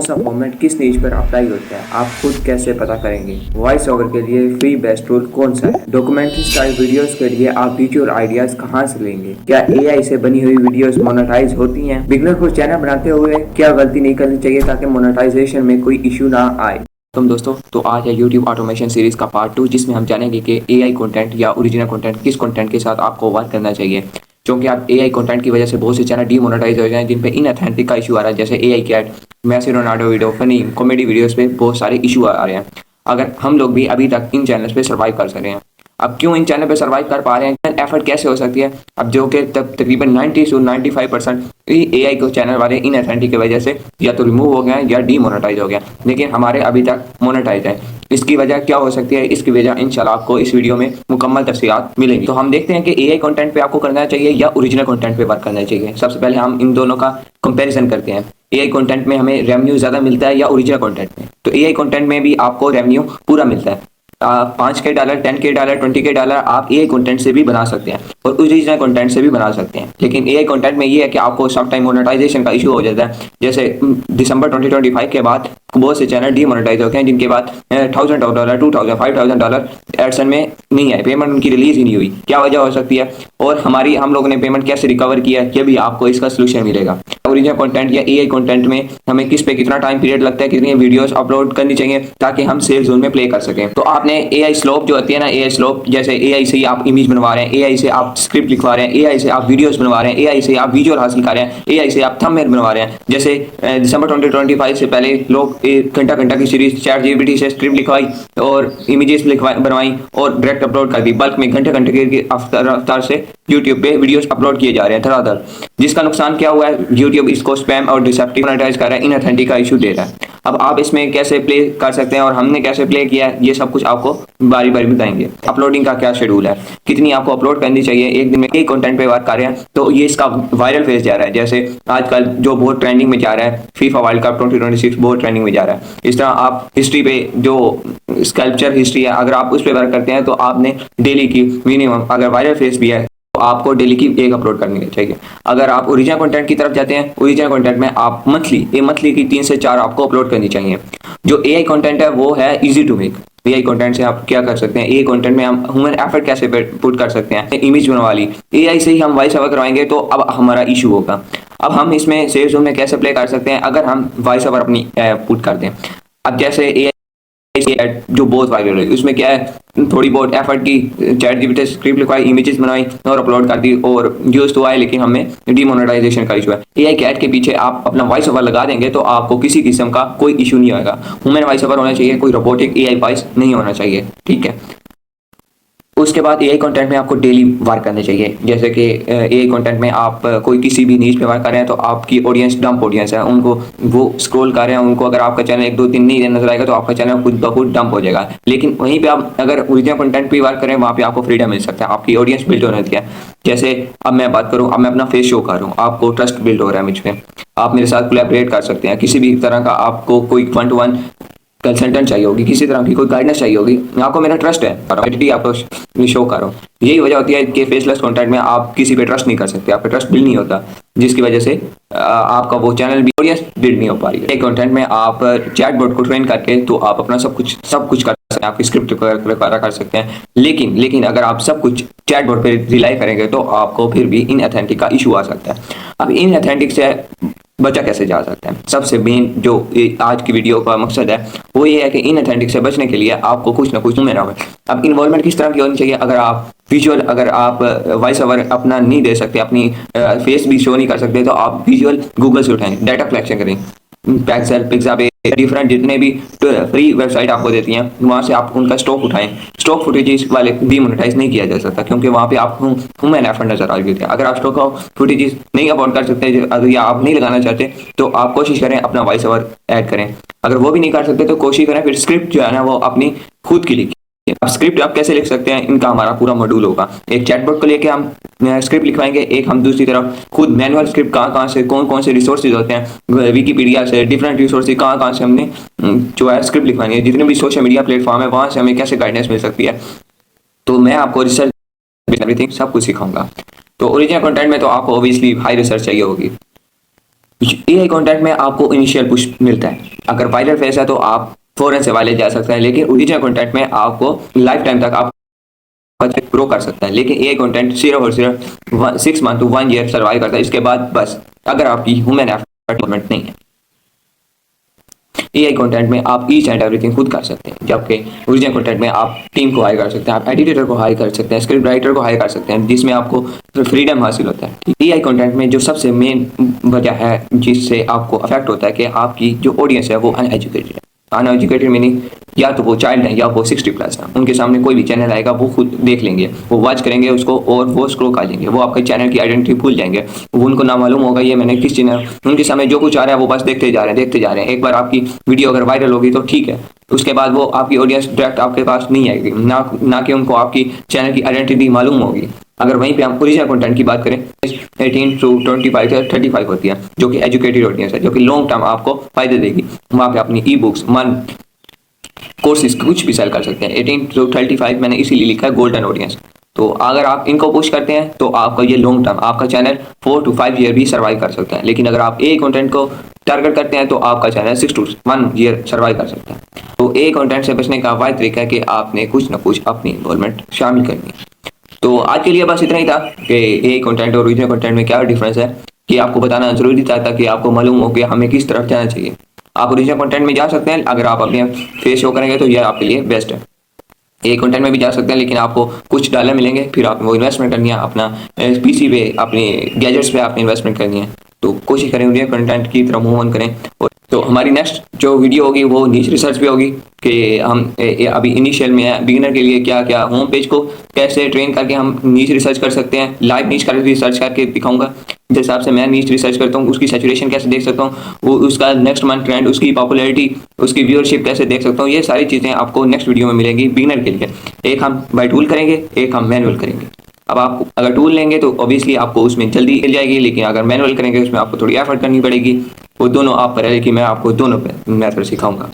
सा फॉर्मेट किस नीच पर अप्लाई होता है, आप खुद कैसे पता करेंगे। वॉइस ओवर के लिए फ्री बेस्ट टूल कौन सा है। डॉक्यूमेंट्री स्टाइल वीडियोस के लिए आप विजुअल आइडियाज कहां से लेंगे। क्या एआई से बनी हुई वीडियोस मोनेटाइज होती हैं। बिगनर को चैनल बनाते हुए क्या गलती नहीं करनी चाहिए ताकि मोनेटाइजेशन में कोई इशू ना आए। दोस्तों, तो आज है YouTube ऑटोमेशन सीरीज का पार्ट 2, जिसमें हम जानेंगे कि एआई कंटेंट या ओरिजिनल कंटेंट किस कंटेंट के साथ आपको वर्क करना चाहिए। क्योंकि आप एआई कंटेंट की वजह से बहुत से चैनल डीमोनेटाइज हो जाए जिन पे इनऑथेंटिक का इशू आ रहा है, जैसे AI cat, Messi Ronaldo video, funny comedy videos पे बहुत सारे इशू आ रहे हैं। अगर हम लोग भी अभी तक इन चैनल्स पे सर्वाइव कर सके हैं, अब क्यों इन चैनल पे सर्वाइव कर पा रहे हैं, एफर्ट कैसे हो सकती है। अब जो कि तकरीबन 90 से 95% एआई को चैनल वाले इनऑथेंटिक की वजह से या तो रिमूव हो गए हैं या डीमोनेटाइज हो गया, लेकिन हमारे अभी तक मोनेटाइज है। इसकी वजह क्या हो सकती है, इसकी वजह इंशाल्लाह आपको इस वीडियो में मुकम्मल तफसीलात मिलेंगी। तो हम देखते हैं कि एआई कंटेंट पे आपको करना चाहिए या ओरिजिनल कंटेंट पे वर्क करना चाहिए। सबसे पहले हम इन दोनों का कंपैरिजन करते हैं। एआई कंटेंट में हमें रेवेन्यू ज़्यादा मिलता है या ओरिजिनल कंटेंट में। तो एआई कंटेंट में भी आपको रेवेन्यू पूरा मिलता है। $5K, $10K, $20K आप एआई कंटेंट से भी बना सकते हैं और ओरिजिनल कंटेंट से भी बना सकते हैं। लेकिन एआई कंटेंट में ये है कि आपको सम टाइम मोनेटाइजेशन का इशू हो जाता है। जैसे दिसंबर 2025 के बाद बहुत से चैनल डीमोनेटाइज हो गए हैं, जिनके बाद $1,000, $2,000, $5,000 एडसन में नहीं आए, पेमेंट उनकी रिलीज ही नहीं हुई। क्या वजह हो सकती है और हम लोगों ने पेमेंट कैसे रिकवर किया, ये भी आपको इसका सोल्यूशन मिलेगा। ओरिजिनल कंटेंट या एआई कंटेंट में हमें किस पे कितना टाइम पीरियड लगता है, कितनी वीडियोस अपलोड करनी चाहिए ताकि हम सेफ जोन में प्ले कर सकें। तो आपने एआई स्लोप जो होती है ना, एआई स्लोप, जैसे एआई से ही आप इमेज बनवा रहे हैं, एआई से आप स्क्रिप्ट लिखवा रहे हैं, एआई से आप वीडियोस बनवा रहे हैं, एआई से आप विजुअल हासिल कर रहे हैं, एआई से आप थंबनेल बनवा रहे हैं। जैसे दिसंबर 2025 से पहले लोग घंटा घंटा की सीरीज ChatGPT से स्क्रिप्ट लिखवाई और इमेजेस बनवाई और डायरेक्ट अपलोड कर दी। बल्क में घंटे घंटे की रफ्तार से यूट्यूब पे वीडियोस अपलोड किए जा रहे हैं धड़ाधड़, जिसका नुकसान क्या हुआ है, यूट्यूब इसको स्पैम और डिसेप्टिव मोनेटाइज कर रहा है, इनऑथेंटिक का इशू दे रहा है। अब आप इसमें कैसे प्ले कर सकते हैं और हमने कैसे प्ले किया है, ये सब कुछ आपको बारी बारी बताएंगे। अपलोडिंग का क्या शेड्यूल है, कितनी आपको अपलोड करनी चाहिए, एक दिन में एक कंटेंट पे वर्क कर रहे हैं तो ये इसका वायरल फेज जा रहा है। जैसे आजकल जो बहुत ट्रेंडिंग में जा रहा है, फीफा वर्ल्ड कप 2026 बहुत ट्रेंडिंग में जा रहा है। इस तरह आप हिस्ट्री पे जो स्कल्पचर हिस्ट्री है, अगर आप उस पर वर्क करते हैं तो आपने डेली की मिनिमम, अगर वायरल फेज भी है तो आपको डेली की एक अपलोड करनी चाहिए। अगर आप ओरिजिनल कंटेंट की तरफ जाते हैं, ओरिजिनल कंटेंट में आप मंथली की 3 से 4 आपको अपलोड करनी चाहिए। जो एआई कंटेंट है वो है easy to make. AI content से आप क्या कर सकते हैं, एआई कंटेंट में हम ह्यूमन एफर्ट कैसे पुट कर सकते हैं। इमेज बनवा ली, एआई से ही हम वॉइस ओवर करवाएंगे तो अब हमारा इशू होगा। अब हम इसमें सेफ जोन में कैसे प्ले कर सकते हैं, अगर हम वॉइस ओवर अपनी पुट कर दें। अब जैसे एआई जो बहुत वायरल है, उसमें क्या है, थोड़ी बहुत एफर्ट की, ChatGPT स्क्रिप्ट लिखवाई, इमेजेस बनाई और अपलोड कर दी और व्यूज तो आए, लेकिन हमें डीमोनेटाइजेशन का इशू है। एआई कैट के पीछे आप अपना वॉइस ओवर लगा देंगे तो आपको किसी किस्म का कोई इशू नहीं आएगा। ह्यूमन वॉइस ओवर होना चाहिए, कोई रोबोटिक एआई वॉइस नहीं होना चाहिए, ठीक है। उसके बाद एआई कंटेंट में आपको डेली वर्क करने चाहिए। जैसे कि एआई कंटेंट में आप कोई किसी भी नीच पे वर्क कर रहे हैं तो आपकी ऑडियंस डंप ऑडियंस है, उनको वो स्क्रॉल कर रहे हैं, उनको अगर आपका चैनल 1 2 3 नहीं नजर आएगा तो आपका चैनल खुद ब खुद डंप हो जाएगा। लेकिन वहीं पे आप अगर ओरिजिनल कंटेंट पे वर्क करें, वहाँ पे आपको फ्रीडम मिल सकता है, आपकी ऑडियंस बिल्ड होने है। जैसे अब मैं बात करूँ, अब मैं अपना फेस शो कर रहा हूँ, आपको ट्रस्ट बिल्ड हो रहा है मुझ पर, आप मेरे साथ कोलैबोरेट कर सकते हैं। किसी भी तरह का आपको कोई 1-to-1 कंसल्टेंट चाहिए होगी, किसी तरह की कोई गाइडेंस चाहिए होगी, आपको मेरा ट्रस्ट है, आइडेंटिटी आपको शो कर रहा हूँ। यही वजह होती है कि फेसलेस कंटेंट में आप किसी पे ट्रस्ट नहीं कर सकते, आप पे ट्रस्ट बिल्ड नहीं होता, जिसकी वजह से आपका वो चैनल भी ऑडियंस बिल्ड नहीं हो पा रही है। एक कंटेंट में आप चैटबॉट को ट्रेन करके तो आप अपना सब कुछ कर सकते हैं, आपकी स्क्रिप्ट कर सकते हैं। लेकिन अगर आप सब कुछ चैटबॉट पे रिलाई करेंगे तो आपको फिर भी इनऑथेंटिक का इशू आ सकता है। अब इनऑथेंटिक से बचा कैसे जा सकता है, सबसे मेन जो आज की वीडियो का मकसद है वो ये है कि इनऑथेंटिक से बचने के लिए आपको कुछ ना कुछ में ना। अब इन्वॉल्वमेंट किस तरह की होनी चाहिए, अगर आप वॉइस ओवर अपना नहीं दे सकते, अपनी फेस भी शो नहीं कर सकते, तो आप विजुअल गूगल से उठाएं, डाटा कलेक्शन करें, पिक्सा पे डिफरेंट जितने भी फ्री वेबसाइट आपको देती हैं वहाँ से आप उनका स्टॉक उठाएं। स्टॉक फुटेजेस वाले डीमोनेटाइज नहीं किया जा सकता क्योंकि वहाँ पे आपको ह्यूमन एफर्ट नजर आ रही है। अगर आप स्टॉक फुटेजेस नहीं अपलोड कर सकते या आप नहीं लगाना चाहते तो आप कोशिश करें अपना वॉइस ओवर ऐड करें। अगर वो भी नहीं कर सकते तो कोशिश करें फिर स्क्रिप्ट जो है ना वो अपनी खुद की लिखें। अब स्क्रिप्ट आप कैसे लिख सकते हैं, इनका हमारा पूरा मॉड्यूल होगा। एक चैटबॉट को लेके हम स्क्रिप्ट लिखवाएंगे, एक हम दूसरी तरफ खुद मैनुअल स्क्रिप्ट कहाँ से कौन से रिसोर्सेज होते हैं, विकीपीडिया से डिफरेंट रिसोर्सेज कहाँ से हमने जो है स्क्रिप्ट लिखवाएंगे, जितने भी सोशल मीडिया प्लेटफॉर्म है वहाँ से हमें कैसे गाइडेंस मिल सकती है। तो मैं आपको रिसर्च एवरीथिंग सब कुछ सिखाऊंगा। तो ओरिजिनल कंटेंट में तो आपको ऑब्वियसली हाई रिसर्च चाहिए होगी। एआई कंटेंट में आपको इनिशियल पुश मिलता है, अगर वायरल फेस है तो आप फौरन से वायरल जा सकते हैं, लेकिन ओरिजिनल कंटेंट में आपको लाइफ टाइम तक आप ग्रो कर सकता है। लेकिन ये कंटेंट सिर्फ और सिर्फ 6 मंथ टू 1 ईयर सर्वाइव करता है, इसके बाद बस अगर आपकी ह्यूमन एफर्ट नहीं है। एआई कंटेंट में आप ईच एंड एवरीथिंग खुद कर सकते हैं, जबकि ओरिजिनल कंटेंट में आप टीम को हायर कर सकते हैं, आप एडिटर को हायर कर सकते हैं, स्क्रिप्ट राइटर को हायर कर सकते हैं, जिसमें आपको फ्रीडम हासिल होता है। एआई कंटेंट में जो सबसे मेन वजह है जिससे आपको अफेक्ट होता है कि आपकी जो ऑडियंस है वो अनएजुकेटेड है। अनएजुकेटेड मीनिंग या तो वो चाइल्ड है या वो 60+ है। उनके सामने कोई भी चैनल आएगा वो खुद देख लेंगे, वो वॉच करेंगे उसको और वो स्क्रॉल कर लेंगे, वो आपके चैनल की आइडेंटिटी भूल जाएंगे, वो उनको ना मालूम होगा ये मैंने किस चैनल, उनके सामने जो कुछ आ रहा है वो बस देखते जा रहे हैं। एक बार आपकी वीडियो अगर वायरल होगी तो ठीक है, उसके बाद वो आपकी ऑडियंस डायरेक्ट आपके पास नहीं आएगी, ना कि उनको आपकी चैनल की आइडेंटिटी मालूम होगी। अगर वहीं पे हम ओरिजिनल कंटेंट की बात करें 18 to 25 या 35 होती है, जो कि एजुकेटेड ऑडियंस है, जो कि लॉन्ग टर्म आपको फायदे देगी। वहाँ पे अपनी ई बुक्स कोर्सेज कुछ भी सेल कर सकते हैं। 18 to 35 मैंने इसीलिए लिखा है गोल्डन ऑडियंस। तो अगर आप इनको पुश करते हैं तो आपका ये लॉन्ग टर्म आपका चैनल 4 to 5 ईयर भी सर्वाइव कर सकता है। लेकिन अगर आप ए कंटेंट को टारगेट करते हैं तो आपका चैनल 6 to 1 ईयर सर्वाइव कर सकता है। तो ए कंटेंट से बचने का वाहिद तरीका है कि आपने कुछ ना कुछ अपनी इन्वॉल्वमेंट शामिल करनी है। तो आज के लिए बस इतना ही था कि ए कंटेंट और ओरिजिनल कंटेंट में क्या डिफरेंस है, कि आपको बताना जरूरी था ताकि आपको मालूम हो कि हमें किस तरफ जाना चाहिए। आप ओरिजिनल कंटेंट में जा सकते हैं, अगर आप अपने फेस शो करेंगे तो यह आपके लिए बेस्ट है। एक कंटेंट में भी जा सकते हैं, लेकिन आपको कुछ डॉलर मिलेंगे, फिर आप वो इन्वेस्टमेंट करनी है, अपना पीसी पे अपने गैजेट्स पे आपने इन्वेस्टमेंट करनी है। तो कोशिश करें ओरिजिनल कंटेंट की तरफ मूव ऑन करें। तो हमारी नेक्स्ट जो वीडियो होगी वो नीच रिसर्च पे होगी कि हम अभी इनिशियल में है, बिगिनर के लिए क्या क्या होम पेज को कैसे ट्रेन करके हम नीच रिसर्च कर सकते हैं। लाइव नीच कर रिसर्च करके दिखाऊंगा, जिस हिसाब से मैं नीच रिसर्च करता हूँ उसकी सैचुरेशन कैसे देख सकता हूँ, वो उसका नेक्स्ट मंथ ट्रेंड, उसकी पॉपुलैरिटी, उसकी व्यूअरशिप कैसे देख सकता हूँ। ये सारी चीज़ें आपको नेक्स्ट वीडियो में मिलेंगी बिगिनर के लिए। एक हम बाय टूल करेंगे, एक हम मैनुअल करेंगे। अब आप अगर टूल लेंगे तो ऑब्वियसली आपको उसमें जल्दी मिल जाएगी, लेकिन अगर मैनुअल करेंगे उसमें आपको थोड़ी एफर्ट करनी पड़ेगी। वो दोनों आप पर है, लेकिन मैं आपको दोनों पे मेथड सिखाऊंगा।